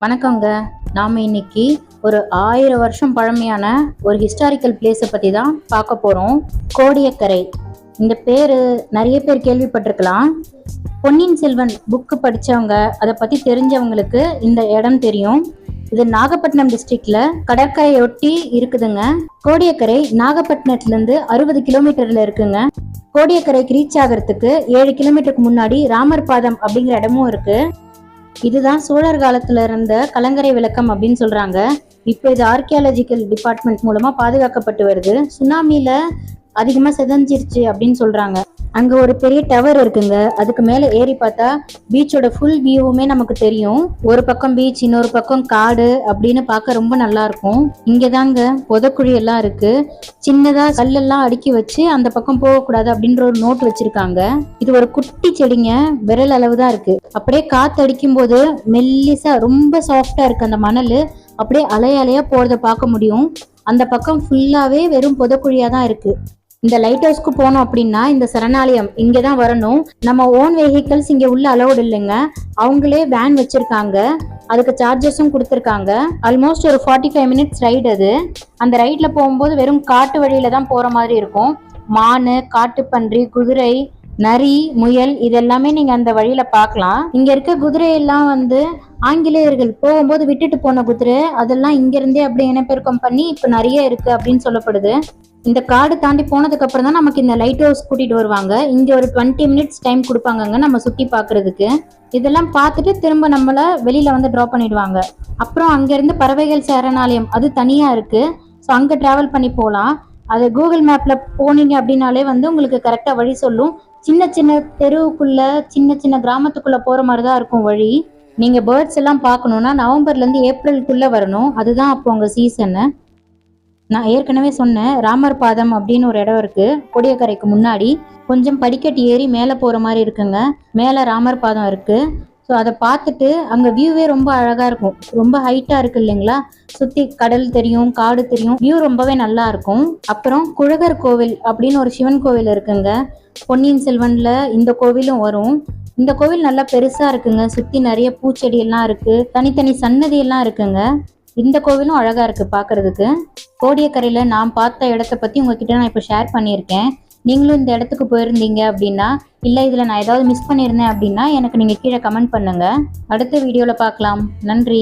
வணக்கங்க. நாம இன்னைக்கு ஒரு 1000 வருஷம் பழமையான ஒரு ஹிஸ்டாரிக்கல் பிளேஸை பத்தி தான் பார்க்க போறோம். கோடியக்கரை. இந்த பேரு நிறைய பேர் கேள்விப்பட்டிருக்கலாம். பொன்னியின் செல்வன் புக்கு படிச்சவங்க, அதை பத்தி தெரிஞ்சவங்களுக்கு இந்த இடம் தெரியும். இது நாகப்பட்டினம் டிஸ்ட்ரிக்ட்ல கடற்கரையொட்டி இருக்குதுங்க. கோடியக்கரை நாகப்பட்டினத்துல இருந்து 60 கிலோமீட்டர்ல இருக்குங்க. கோடியக்கரைக்கு ரீச் ஆகிறதுக்கு 7 கிலோமீட்டருக்கு முன்னாடி ராமர் பாதம் அப்படிங்கிற இடமும் இருக்கு. இதுதான் சோழர் காலத்துல இருந்த கலங்கரை விளக்கம் அப்படின்னு சொல்றாங்க. இப்போ இது ஆர்கியாலஜிக்கல் டிபார்ட்மெண்ட் மூலமா பாதுகாக்கப்பட்டு வருது. சுனாமில அதிகமா செதஞ்சிருச்சு அப்படின்னு சொல்றாங்க. அங்க ஒரு பெரிய டவர் இருக்குங்க. அதுக்கு மேல ஏறி பார்த்தா பீச்சோட ஃபுல் வியூவுமே நமக்கு தெரியும். ஒரு பக்கம் பீச், இன்னொரு பக்கம் காடு அப்படின்னு பார்க்க ரொம்ப நல்லா இருக்கும். இங்கதாங்க புதக்குழி எல்லாம் இருக்கு. சின்னதா கல்லெல்லாம் அடுக்கி வச்சு அந்த பக்கம் போகக்கூடாது அப்படின்ற ஒரு நோட் வச்சிருக்காங்க. இது ஒரு குட்டி செடிங்க, விரல் அளவு தான் இருக்கு. அப்படியே காத்து அடிக்கும் போது மெல்லிசா ரொம்ப சாஃப்டா இருக்கு அந்த மணல். அப்படியே அலையா போறத பார்க்க முடியும். அந்த பக்கம் ஃபுல்லாவே வெறும் புதக்குழியா தான் இருக்கு. இந்த லைட் ஹவுஸ்க்கு போனோம் அப்படின்னா இந்த சரணாலயம் இங்கதான் வரணும். நம்ம ஓன் வெஹிக்கிள்ஸ் இங்க உள்ள அலௌட் இல்லைங்க. அவங்களே வேன் வச்சிருக்காங்க. அதுக்கு சார்ஜஸும் கொடுத்துருக்காங்க. ஆல்மோஸ்ட் ஒரு 45 மினிட்ஸ் ரைடு அது. அந்த ரைட்ல போகும்போது வெறும் காட்டு வழியில தான் போற மாதிரி இருக்கும். மானு, காட்டுப்பன்றி, குதிரை, நரி, முயல் இதெல்லாமே நீங்க அந்த வழியில பார்க்கலாம். இங்க இருக்க குதிரை எல்லாம் ஆங்கிலேயர்கள் போகும்போது விட்டுட்டு போன குதிரை, அதெல்லாம் இங்க இருந்தே அப்படியே இனப்பெருக்கம் பண்ணி இப்ப நிறைய இருக்கு அப்படின்னு சொல்லப்படுது. இந்த காடு தாண்டி போனதுக்கு அப்புறம் தான் நமக்கு இந்த லைட் ஹவுஸ் கூட்டிட்டு வருவாங்க. இங்க ஒரு 20 மினிட்ஸ் டைம் கொடுப்பாங்க நம்ம சுத்தி பாக்குறதுக்கு. இதெல்லாம் பார்த்துட்டு திரும்ப நம்மள வெளியில டிராப் பண்ணிடுவாங்க. அப்புறம் அங்க இருந்து பறவைகள் சரணாலயம் அது தனியா இருக்கு. ஸோ அங்க டிராவல் பண்ணி போகலாம். அது கூகுள் மேப்ல போனீங்க அப்படின்னாலே உங்களுக்கு கரெக்டா வழி சொல்லும். சின்ன சின்ன தெருவுக்குள்ள, சின்ன சின்ன கிராமத்துக்குள்ள போற மாதிரிதான் இருக்கும் வழி. நீங்க பேர்ட்ஸ் எல்லாம் பார்க்கணும்னா நவம்பர்ல இருந்து ஏப்ரலுக்குள்ள வரணும். அதுதான் அப்போ உங்க சீசனு. நான் ஏற்கனவே சொன்னேன், ராமர் பாதம் அப்படின்னு ஒரு இடம் இருக்கு கோடியக்கரைக்கு முன்னாடி. கொஞ்சம் படிக்கட்டு ஏறி மேலே போற மாதிரி இருக்குங்க. மேலே ராமர் பாதம் இருக்கு. ஸோ அதை பார்த்துட்டு அங்கே வியூவே ரொம்ப அழகா இருக்கும். ரொம்ப ஹைட்டா இருக்கு இல்லைங்களா, சுத்தி கடல் தெரியும், காடு தெரியும், வியூ ரொம்பவே நல்லா இருக்கும். அப்புறம் குழகர் கோவில் அப்படின்னு ஒரு சிவன் கோவில் இருக்குங்க. பொன்னியின் செல்வன்ல இந்த கோவிலும் வரும். இந்த கோவில் நல்லா பெருசா இருக்குங்க. சுத்தி நிறைய பூச்செடி எல்லாம் இருக்கு, தனித்தனி சன்னதி எல்லாம் இருக்குங்க. இந்த கோவிலும் அழகா இருக்கு பாக்குறதுக்கு. கோடியக்கரையில நான் பார்த்த இடத்த பத்தி உங்ககிட்ட நான் இப்போ ஷேர் பண்ணியிருக்கேன். நீங்களும் இந்த இடத்துக்கு போயிருந்தீங்க அப்படின்னா, இல்லை இதுல நான் ஏதாவது மிஸ் பண்ணியிருந்தேன் அப்படின்னா எனக்கு நீங்க கீழே கமெண்ட் பண்ணுங்க. அடுத்த வீடியோல பார்க்கலாம். நன்றி.